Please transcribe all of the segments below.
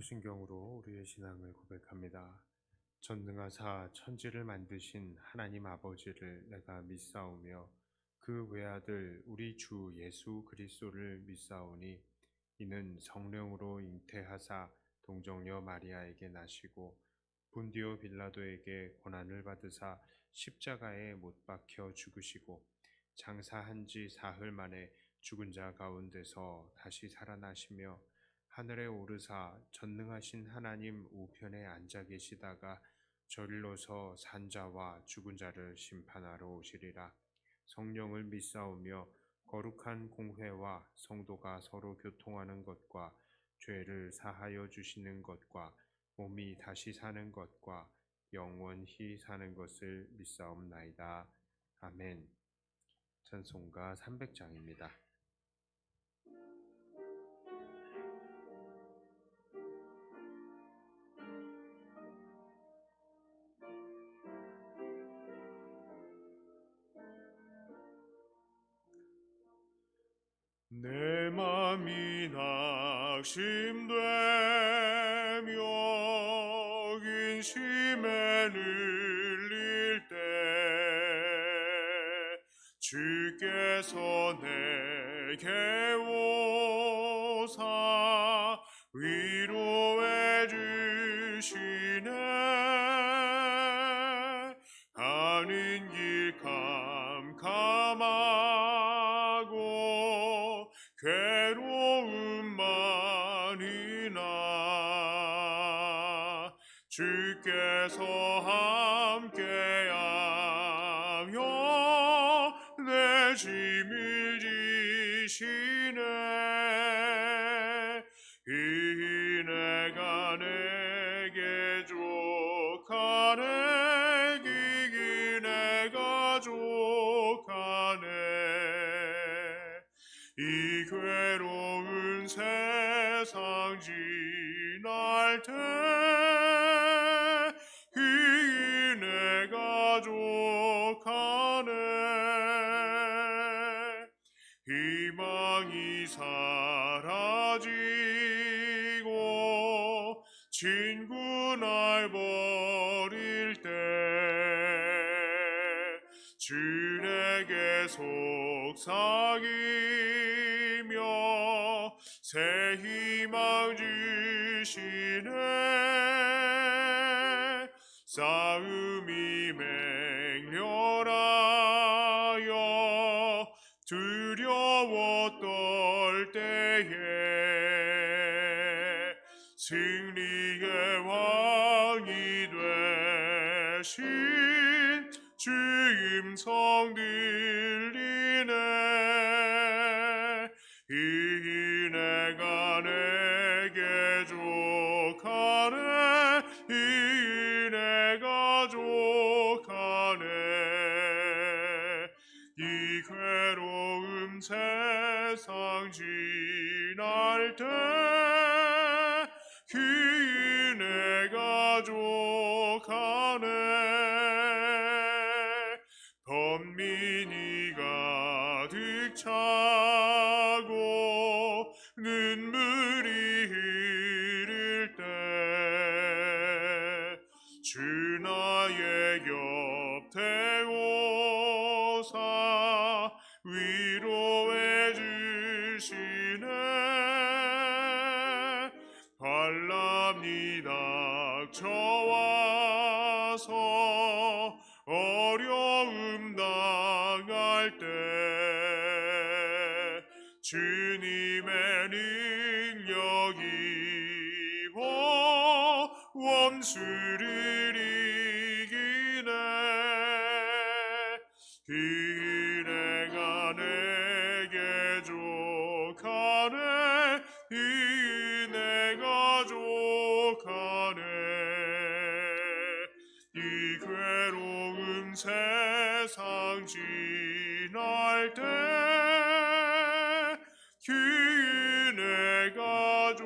사도신경으로 우리의 신앙을 고백합니다. 전능하사 천지를 만드신 하나님 아버지를 내가 믿사오며 그 외아들 우리 주 예수 그리스도를 믿사오니 이는 성령으로 잉태하사 동정녀 마리아에게 나시고 본디오 빌라도에게 고난을 받으사 십자가에 못 박혀 죽으시고 장사한 지 사흘 만에 죽은 자 가운데서 다시 살아나시며 하늘에 오르사 전능하신 하나님 우편에 앉아 계시다가 저리로서 산자와 죽은 자를 심판하러 오시리라. 성령을 믿사오며 거룩한 공회와 성도가 서로 교통하는 것과 죄를 사하여 주시는 것과 몸이 다시 사는 것과 영원히 사는 것을 믿사옵나이다. 아멘. 찬송가 300장입니다. 내 맘이 낙심되며 근심에 눌릴 때 주께서 내게 오사 위로해 주시네. 가는 길 캄캄하고 괴로움만이 나 주께서 함께하며 내 짐을 지시네. 이 내가 내게 족하네. 이 내가 족하네. 이 괴로운 세상 지날 때 이 내가 족하네. 희망이 사라지고 친구 날 버릴 때 주 내게 속삭이며 새 희망 주시네. 싸움이 맹렬하여 두려워 떨 때에 승리의 왕이 되신 주 음성 들리네. 이 내가 내게 족하네. 이 내가 족하네. 이 괴로운 세상 지날 때 그 내가 족하네. 번민이 가득 차고 눈물이 흐를 때 주 나의 곁에 오사 위로해 주시네. 바람이 닥쳐와서 어려움 당할 때 주님의 능력이 입어 원수를 이기네. 이 내가 내게 족하네. 이 내가 족하네. 이 괴로운 세상 지날 때 그 내가 족하네.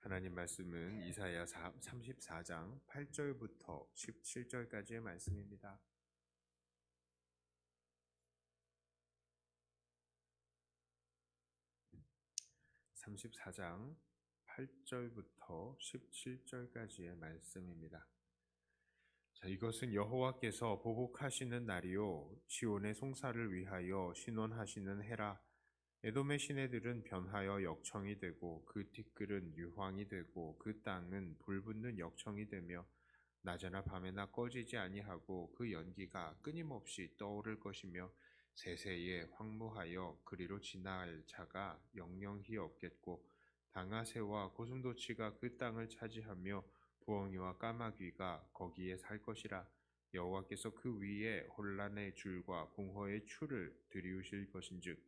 하나님 말씀은 이사야 34장 8절부터 17절까지의 말씀입니다. 34장 8절부터 17절까지의 말씀입니다. 자, 이것은 여호와께서 보복하시는 날이요 시온의 송사를 위하여 신원하시는 해라. 에돔의 시내들은 변하여 역청이 되고 그 티끌은 유황이 되고 그 땅은 불붙는 역청이 되며 낮에나 밤에나 꺼지지 아니하고 그 연기가 끊임없이 떠오를 것이며 세세에 황무하여 그리로 지나갈 자가 영영히 없겠고 당아새와 고슴도치가 그 땅을 차지하며 부엉이와 까마귀가 거기에 살 것이라. 여호와께서 그 위에 혼란의 줄과 공허의 추를 들이우실 것인즉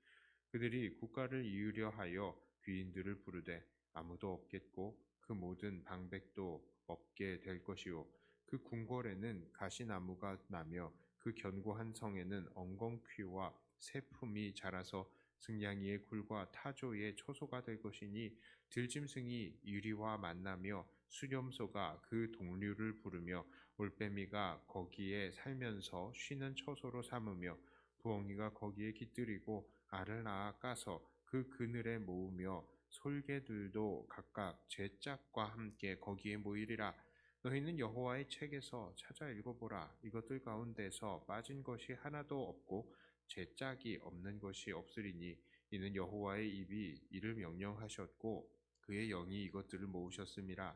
그들이 국가를 이으려 하여 귀인들을 부르되 아무도 없겠고 그 모든 방백도 없게 될 것이요 그 궁궐에는 가시나무가 나며 그 견고한 성에는 엉겅퀴와 새품이 자라서 승냥이의 굴과 타조의 초소가 될 것이니 들짐승이 유리와 만나며 수렴소가 그 동류를 부르며 올빼미가 거기에 살면서 쉬는 처소로 삼으며 부엉이가 거기에 깃들이고 알을 낳아 까서 그 그늘에 모으며 솔개들도 각각 제 짝과 함께 거기에 모이리라. 너희는 여호와의 책에서 찾아 읽어보라. 이것들 가운데서 빠진 것이 하나도 없고 제 짝이 없는 것이 없으리니 이는 여호와의 입이 이를 명령하셨고 그의 영이 이것들을 모으셨음이라.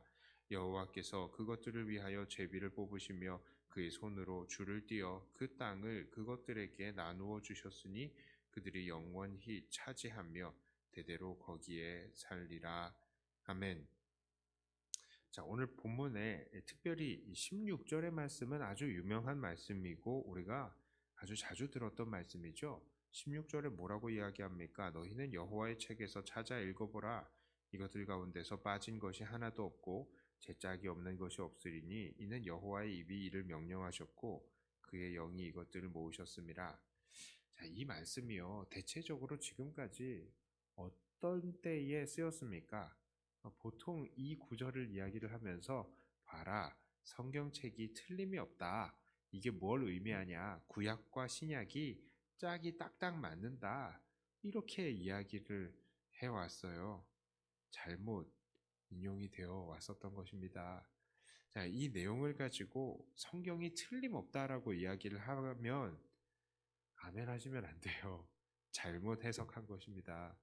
여호와께서 그것들을 위하여 제비를 뽑으시며 그의 손으로 줄을 띄어 그 땅을 그것들에게 나누어 주셨으니 그들이 영원히 차지하며 대대로 거기에 살리라. 아멘. 자, 오늘 본문에 특별히 16절의 말씀은 아주 유명한 말씀이고 우리가 아주 자주 들었던 말씀이죠. 16절에 뭐라고 이야기합니까? 너희는 여호와의 책에서 찾아 읽어보라. 이것들 가운데서 빠진 것이 하나도 없고 제 짝이 없는 것이 없으리니 이는 여호와의 입이 이를 명령하셨고 그의 영이 이것들을 모으셨음이라. 자, 이 말씀이요 대체적으로 지금까지 어떤 때에 쓰였습니까? 보통 이 구절을 이야기를 하면서 봐라, 성경책이 틀림이 없다. 이게 뭘 의미하냐? 구약과 신약이 짝이 딱딱 맞는다. 이렇게 이야기를 해왔어요. 잘못 인용이 되어 왔었던 것입니다. 자, 이 내용을 가지고 성경이 틀림없다라고 이야기를 하면 아멘 하시면 안 돼요. 잘못 해석한 것입니다.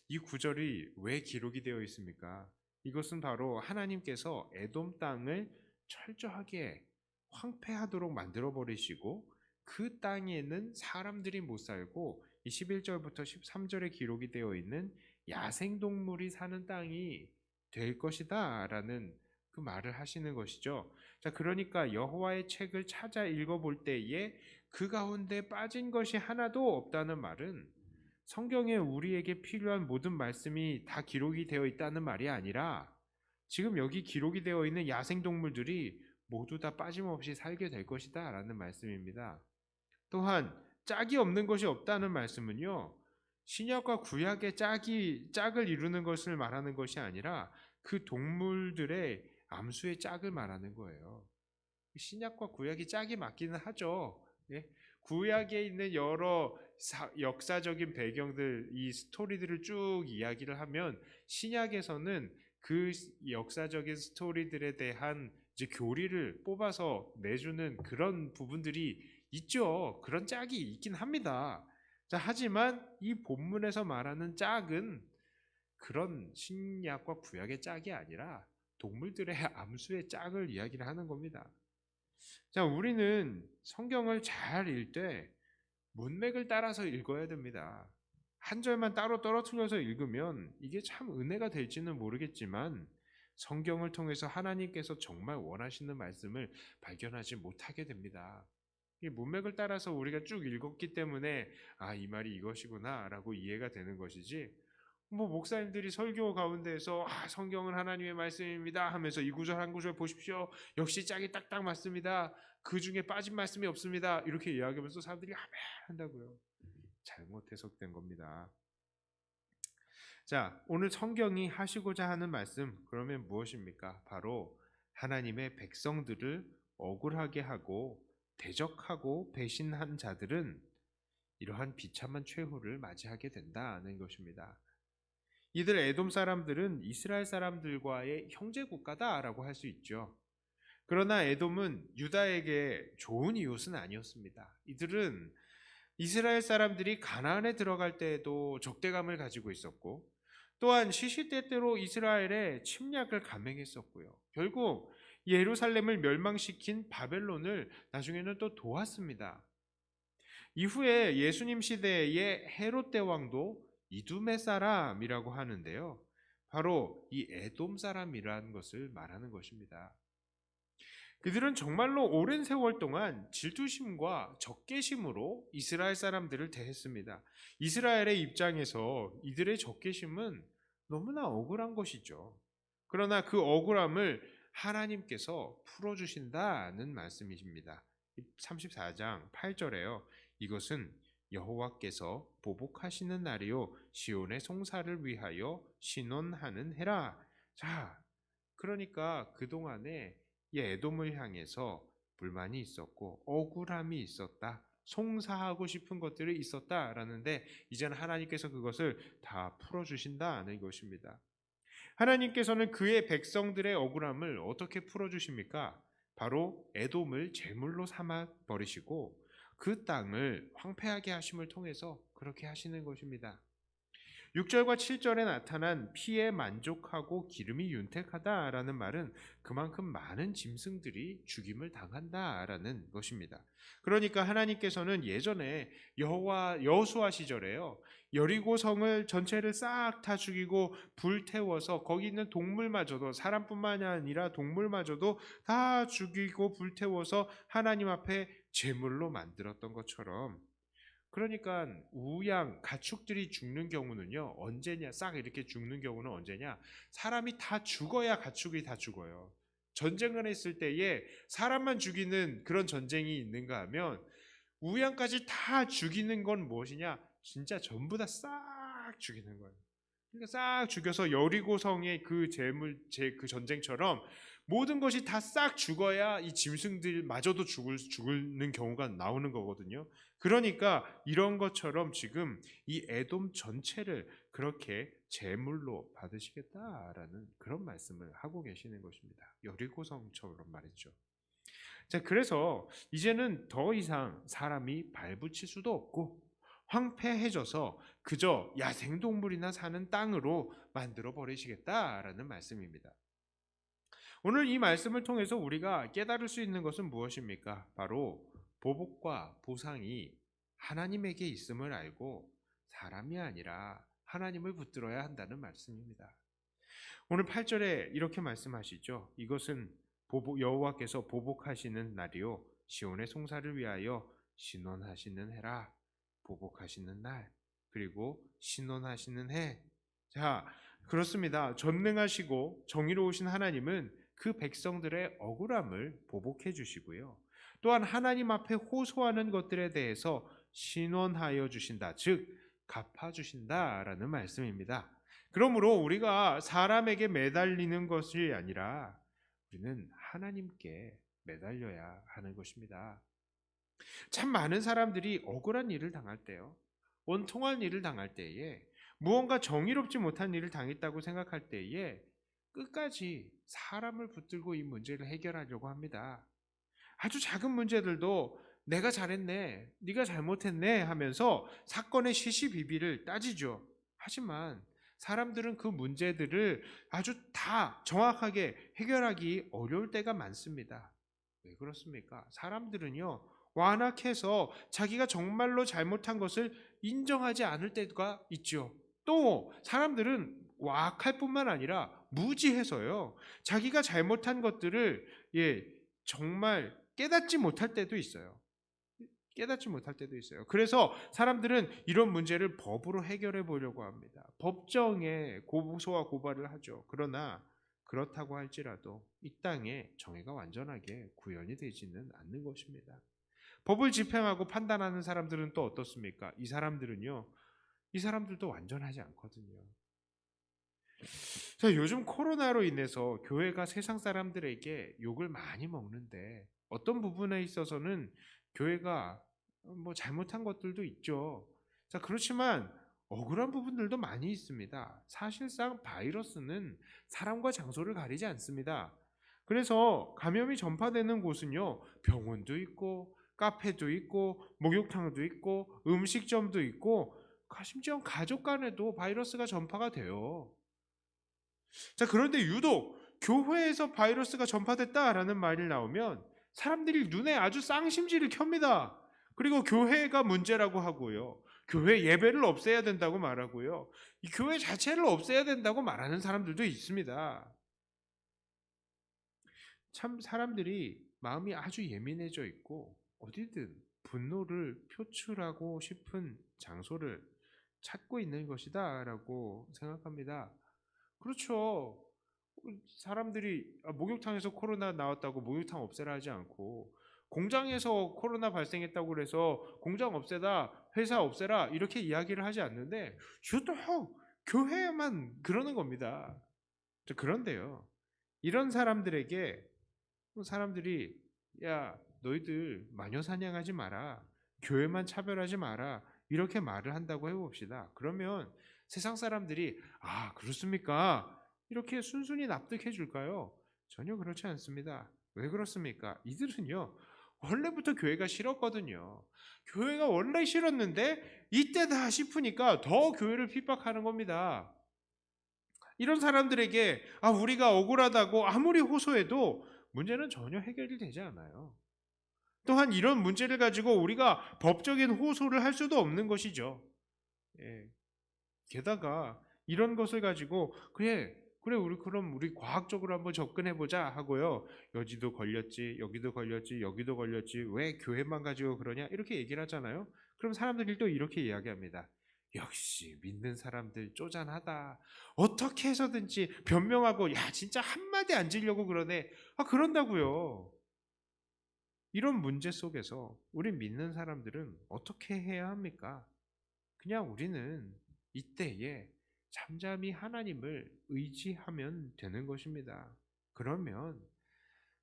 이 구절이 왜 기록이 되어 있습니까? 이것은 바로 하나님께서 에돔 땅을 철저하게 황폐하도록 만들어 버리시고 그 땅에는 사람들이 못 살고 21절부터 13절에 기록이 되어 있는 야생동물이 사는 땅이 될 것이다 라는 그 말을 하시는 것이죠. 자, 그러니까 여호와의 책을 찾아 읽어볼 때에 그 가운데 빠진 것이 하나도 없다는 말은 성경에 우리에게 필요한 모든 말씀이 다 기록이 되어 있다는 말이 아니라 지금 여기 기록이 되어 있는 야생동물들이 모두 다 빠짐없이 살게 될 것이다 라는 말씀입니다. 또한 짝이 없는 것이 없다는 말씀은요, 신약과 구약의 짝을 이루는 것을 말하는 것이 아니라 그 동물들의 암수의 짝을 말하는 거예요. 신약과 구약이 짝이 맞기는 하죠. 예? 구약에 있는 여러 역사적인 배경들, 이 스토리들을 쭉 이야기를 하면 신약에서는 그 역사적인 스토리들에 대한 이제 교리를 뽑아서 내주는 그런 부분들이 있죠. 그런 짝이 있긴 합니다. 자, 하지만 이 본문에서 말하는 짝은 그런 신약과 구약의 짝이 아니라 동물들의 암수의 짝을 이야기를 하는 겁니다. 자, 우리는 성경을 잘 읽을 때 문맥을 따라서 읽어야 됩니다. 한 절만 따로 떨어뜨려서 읽으면 이게 참 은혜가 될지는 모르겠지만 성경을 통해서 하나님께서 정말 원하시는 말씀을 발견하지 못하게 됩니다. 이 문맥을 따라서 우리가 쭉 읽었기 때문에 이 말이 이것이구나 라고 이해가 되는 것이지, 목사님들이 설교 가운데에서 성경은 하나님의 말씀입니다 하면서 이 구절 한 구절 보십시오. 역시 짝이 딱딱 맞습니다. 그 중에 빠진 말씀이 없습니다. 이렇게 이야기하면서 사람들이 아멘 한다고요. 잘못 해석된 겁니다. 자, 오늘 성경이 하시고자 하는 말씀, 그러면 무엇입니까? 바로 하나님의 백성들을 억울하게 하고 대적하고 배신한 자들은 이러한 비참한 최후를 맞이하게 된다는 것입니다. 이들 에돔 사람들은 이스라엘 사람들과의 형제 국가다라고 할 수 있죠. 그러나 에돔은 유다에게 좋은 이웃은 아니었습니다. 이들은 이스라엘 사람들이 가나안에 들어갈 때에도 적대감을 가지고 있었고, 또한 시시때때로 이스라엘에 침략을 감행했었고요. 결국 예루살렘을 멸망시킨 바벨론을 나중에는 또 도왔습니다. 이후에 예수님 시대의 헤롯 대왕도 이두메 사람이라고 하는데요. 바로 이 에돔 사람이라는 것을 말하는 것입니다. 그들은 정말로 오랜 세월 동안 질투심과 적개심으로 이스라엘 사람들을 대했습니다. 이스라엘의 입장에서 이들의 적개심은 너무나 억울한 것이죠. 그러나 그 억울함을 하나님께서 풀어주신다는 말씀이십니다. 34장 8절에요. 이것은 여호와께서 보복하시는 날이요 시온의 송사를 위하여 신원하는 해라. 자, 그러니까 그동안에 이 에돔을 향해서 불만이 있었고 억울함이 있었다. 송사하고 싶은 것들이 있었다라는데 이제는 하나님께서 그것을 다 풀어주신다는 것입니다. 하나님께서는 그의 백성들의 억울함을 어떻게 풀어주십니까? 바로 에돔을 제물로 삼아 버리시고 그 땅을 황폐하게 하심을 통해서 그렇게 하시는 것입니다. 6절과 7절에 나타난 피에 만족하고 기름이 윤택하다라는 말은 그만큼 많은 짐승들이 죽임을 당한다라는 것입니다. 그러니까 하나님께서는 예전에 여호수아 시절에요. 여리고 성을 전체를 싹 다 죽이고 불태워서 거기 있는 동물마저도 사람뿐만이 아니라 동물마저도 다 죽이고 불태워서 하나님 앞에 제물로 만들었던 것처럼 그러니까 우양 가축들이 죽는 경우는요 언제냐 싹 이렇게 죽는 경우는 언제냐 사람이 다 죽어야 가축이 다 죽어요. 전쟁을 했을 때에 사람만 죽이는 그런 전쟁이 있는가 하면 우양까지 다 죽이는 건 무엇이냐 진짜 전부 다 싹 죽이는 거예요. 그러니까 싹 죽여서 여리고성의 그 그 전쟁처럼 모든 것이 다 싹 죽어야 이 짐승들마저도 죽는 경우가 나오는 거거든요. 그러니까 이런 것처럼 지금 이 에돔 전체를 그렇게 제물로 받으시겠다라는 그런 말씀을 하고 계시는 것입니다. 여리고성처럼 말이죠. 자, 그래서 이제는 더 이상 사람이 발붙일 수도 없고 황폐해져서 그저 야생동물이나 사는 땅으로 만들어 버리시겠다라는 말씀입니다. 오늘 이 말씀을 통해서 우리가 깨달을 수 있는 것은 무엇입니까? 바로 보복과 보상이 하나님에게 있음을 알고 사람이 아니라 하나님을 붙들어야 한다는 말씀입니다. 오늘 8절에 이렇게 말씀하시죠. 이것은 여호와께서 보복하시는 날이요 시온의 송사를 위하여 신원하시는 해라. 보복하시는 날 그리고 신원하시는 해. 자, 그렇습니다. 전능하시고 정의로우신 하나님은 그 백성들의 억울함을 보복해 주시고요. 또한 하나님 앞에 호소하는 것들에 대해서 신원하여 주신다. 즉 갚아 주신다라는 말씀입니다. 그러므로 우리가 사람에게 매달리는 것이 아니라 우리는 하나님께 매달려야 하는 것입니다. 참 많은 사람들이 억울한 일을 당할 때요. 원통한 일을 당할 때에 무언가 정의롭지 못한 일을 당했다고 생각할 때에 끝까지 사람을 붙들고 이 문제를 해결하려고 합니다. 아주 작은 문제들도 내가 잘했네, 네가 잘못했네 하면서 사건의 시시비비를 따지죠. 하지만 사람들은 그 문제들을 아주 다 정확하게 해결하기 어려울 때가 많습니다. 왜 그렇습니까? 사람들은요, 완악해서 자기가 정말로 잘못한 것을 인정하지 않을 때가 있죠. 또 사람들은 악할 뿐만 아니라 무지해서요. 자기가 잘못한 것들을 정말 깨닫지 못할 때도 있어요. 깨닫지 못할 때도 있어요. 그래서 사람들은 이런 문제를 법으로 해결해 보려고 합니다. 법정에 고소와 고발을 하죠. 그러나 그렇다고 할지라도 이 땅에 정의가 완전하게 구현이 되지는 않는 것입니다. 법을 집행하고 판단하는 사람들은 또 어떻습니까? 이 사람들도 완전하지 않거든요. 자, 요즘 코로나로 인해서 교회가 세상 사람들에게 욕을 많이 먹는데 어떤 부분에 있어서는 교회가 잘못한 것들도 있죠. 자, 그렇지만 억울한 부분들도 많이 있습니다. 사실상 바이러스는 사람과 장소를 가리지 않습니다. 그래서 감염이 전파되는 곳은요, 병원도 있고, 카페도 있고, 목욕탕도 있고, 음식점도 있고, 심지어 가족 간에도 바이러스가 전파가 돼요. 자, 그런데 유독 교회에서 바이러스가 전파됐다라는 말이 나오면 사람들이 눈에 아주 쌍심지를 켭니다. 그리고 교회가 문제라고 하고요. 교회 예배를 없애야 된다고 말하고요. 이 교회 자체를 없애야 된다고 말하는 사람들도 있습니다. 참 사람들이 마음이 아주 예민해져 있고 어디든 분노를 표출하고 싶은 장소를 찾고 있는 것이다라고 생각합니다. 그렇죠. 사람들이 목욕탕에서 코로나 나왔다고 목욕탕 없애라 하지 않고 공장에서 코로나 발생했다고 그래서 공장 없애다, 회사 없애라 이렇게 이야기를 하지 않는데 유독 교회만 그러는 겁니다. 그런데요. 이런 사람들에게 사람들이 야, 너희들 마녀 사냥하지 마라. 교회만 차별하지 마라. 이렇게 말을 한다고 해봅시다. 그러면 세상 사람들이 아, 그렇습니까? 이렇게 순순히 납득해 줄까요? 전혀 그렇지 않습니다. 왜 그렇습니까? 이들은요, 원래부터 교회가 싫었거든요. 교회가 원래 싫었는데 이때다 싶으니까 더 교회를 핍박하는 겁니다. 이런 사람들에게 아, 우리가 억울하다고 아무리 호소해도 문제는 전혀 해결이 되지 않아요. 또한 이런 문제를 가지고 우리가 법적인 호소를 할 수도 없는 것이죠. 예. 게다가 이런 것을 가지고 그래 우리 과학적으로 한번 접근해 보자 하고요. 여기도 걸렸지, 여기도 걸렸지, 여기도 걸렸지. 왜 교회만 가지고 그러냐? 이렇게 얘기를 하잖아요. 그럼 사람들이 또 이렇게 이야기합니다. 역시 믿는 사람들 쪼잔하다. 어떻게 해서든지 변명하고 야 진짜 한마디 안 지려고 그러네. 아 그런다고요. 이런 문제 속에서 우리 믿는 사람들은 어떻게 해야 합니까? 그냥 우리는 이때에 잠잠히 하나님을 의지하면 되는 것입니다. 그러면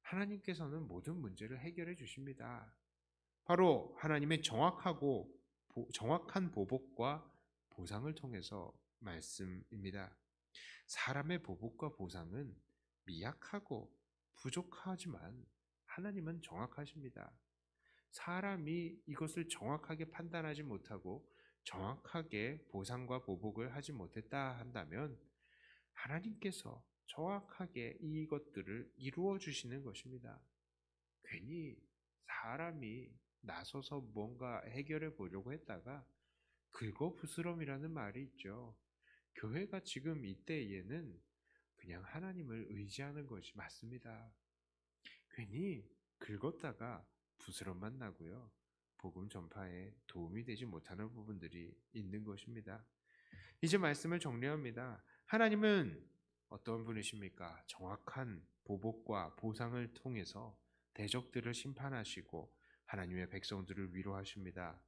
하나님께서는 모든 문제를 해결해 주십니다. 바로 하나님의 정확한 보복과 보상을 통해서 말씀입니다. 사람의 보복과 보상은 미약하고 부족하지만 하나님은 정확하십니다. 사람이 이것을 정확하게 판단하지 못하고 정확하게 보상과 보복을 하지 못했다 한다면 하나님께서 정확하게 이것들을 이루어 주시는 것입니다. 괜히 사람이 나서서 뭔가 해결해 보려고 했다가 긁어부스럼이라는 말이 있죠. 교회가 지금 이때에는 그냥 하나님을 의지하는 것이 맞습니다. 괜히 긁었다가 부스럼만 나고요. 복음 전파에 도움이 되지 못하는 부분들이 있는 것입니다. 이제 말씀을 정리합니다. 하나님은 어떤 분이십니까? 정확한 보복과 보상을 통해서 대적들을 심판하시고 하나님의 백성들을 위로하십니다.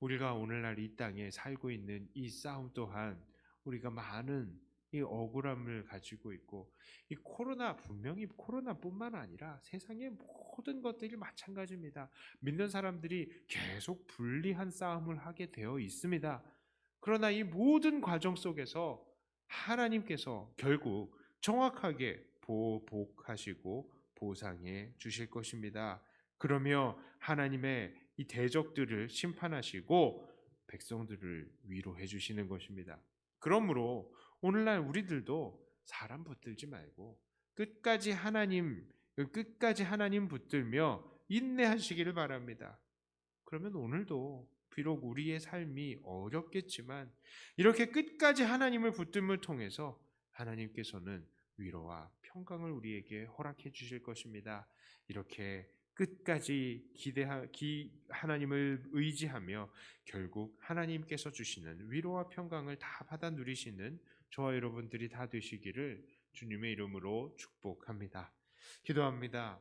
우리가 오늘날 이 땅에 살고 있는 이 싸움 또한 우리가 많은 이 억울함을 가지고 있고 이 분명히 코로나뿐만 아니라 세상의 모든 것들이 마찬가지입니다. 믿는 사람들이 계속 불리한 싸움을 하게 되어 있습니다. 그러나 이 모든 과정 속에서 하나님께서 결국 정확하게 보복하시고 보상해 주실 것입니다. 그러며 하나님의 이 대적들을 심판하시고 백성들을 위로해 주시는 것입니다. 그러므로 오늘날 우리들도 사람 붙들지 말고 끝까지 하나님 붙들며 인내하시기를 바랍니다. 그러면 오늘도 비록 우리의 삶이 어렵겠지만 이렇게 끝까지 하나님을 붙듦을 통해서 하나님께서는 위로와 평강을 우리에게 허락해 주실 것입니다. 이렇게 끝까지 하나님을 의지하며 결국 하나님께서 주시는 위로와 평강을 다 받아 누리시는 저와 여러분들이 다 되시기를 주님의 이름으로 축복합니다. 기도합니다.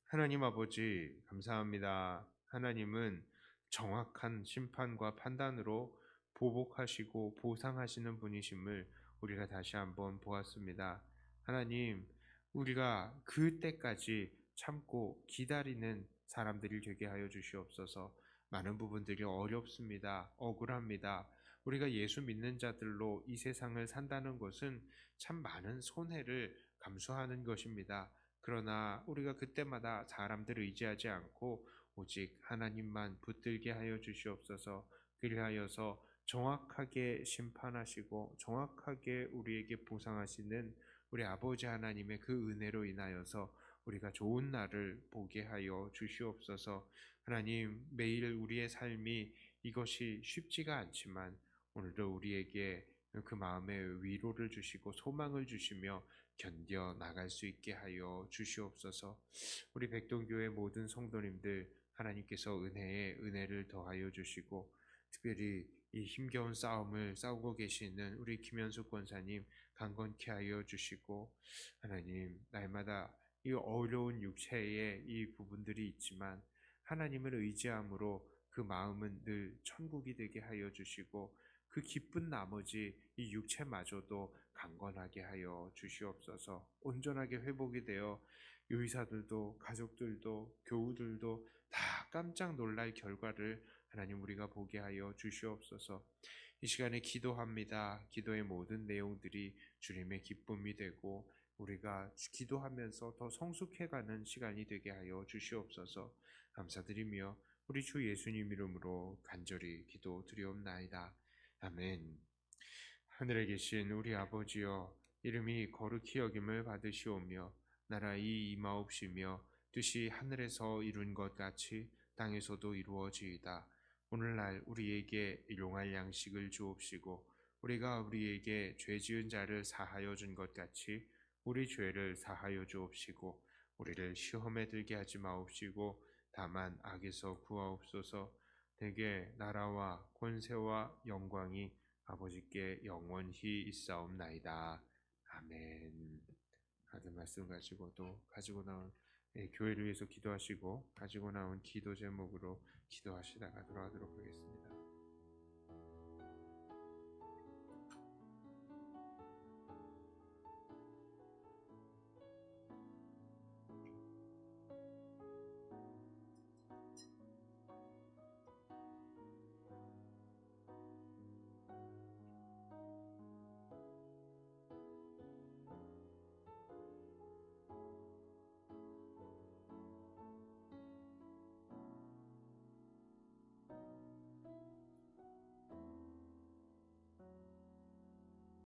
하나님 아버지 감사합니다. 하나님은 정확한 심판과 판단으로 보복하시고 보상하시는 분이심을 우리가 다시 한번 보았습니다. 하나님, 우리가 그때까지 참고 기다리는 사람들이 되게 하여 주시옵소서. 많은 부분들이 어렵습니다. 억울합니다. 우리가 예수 믿는 자들로 이 세상을 산다는 것은 참 많은 손해를 감수하는 것입니다. 그러나 우리가 그때마다 사람들을 의지하지 않고 오직 하나님만 붙들게 하여 주시옵소서. 그리하여서 정확하게 심판하시고 정확하게 우리에게 보상하시는 우리 아버지 하나님의 그 은혜로 인하여서 우리가 좋은 날을 보게 하여 주시옵소서. 하나님, 매일 우리의 삶이 이것이 쉽지가 않지만 오늘도 우리에게 그 마음에 위로를 주시고 소망을 주시며 견뎌 나갈 수 있게 하여 주시옵소서. 우리 백동교회 모든 성도님들 하나님께서 은혜에 은혜를 더하여 주시고 특별히 이 힘겨운 싸움을 싸우고 계시는 우리 김현숙 권사님 강건케 하여 주시고 하나님 날마다 이 어려운 육체의 이 부분들이 있지만 하나님을 의지함으로 그 마음은 늘 천국이 되게 하여 주시고 그 기쁜 나머지 이 육체마저도 강건하게 하여 주시옵소서. 온전하게 회복이 되어 의사들도 가족들도 교우들도 다 깜짝 놀랄 결과를 하나님 우리가 보게 하여 주시옵소서. 이 시간에 기도합니다. 기도의 모든 내용들이 주님의 기쁨이 되고 우리가 기도하면서 더 성숙해가는 시간이 되게 하여 주시옵소서. 감사드리며 우리 주 예수님 이름으로 간절히 기도드리옵나이다. 아멘. 하늘에 계신 우리 아버지여, 이름이 거룩히 여김을 받으시오며 나라의 임하옵시며 뜻이 하늘에서 이룬 것 같이 땅에서도 이루어지이다. 오늘날 우리에게 일용할 양식을 주옵시고 우리가 우리에게 죄 지은 자를 사하여 준 것 같이 우리 죄를 사하여 주옵시고 우리를 시험에 들게 하지 마옵시고 다만 악에서 구하옵소서. 대개 나라와 권세와 영광이 아버지께 영원히 있사옵나이다. 아멘. 하는 말씀 가지고 또 가지고 나온 교회를 위해서 기도하시고 가지고 나온 기도 제목으로 기도하시다가 돌아가도록 하겠습니다.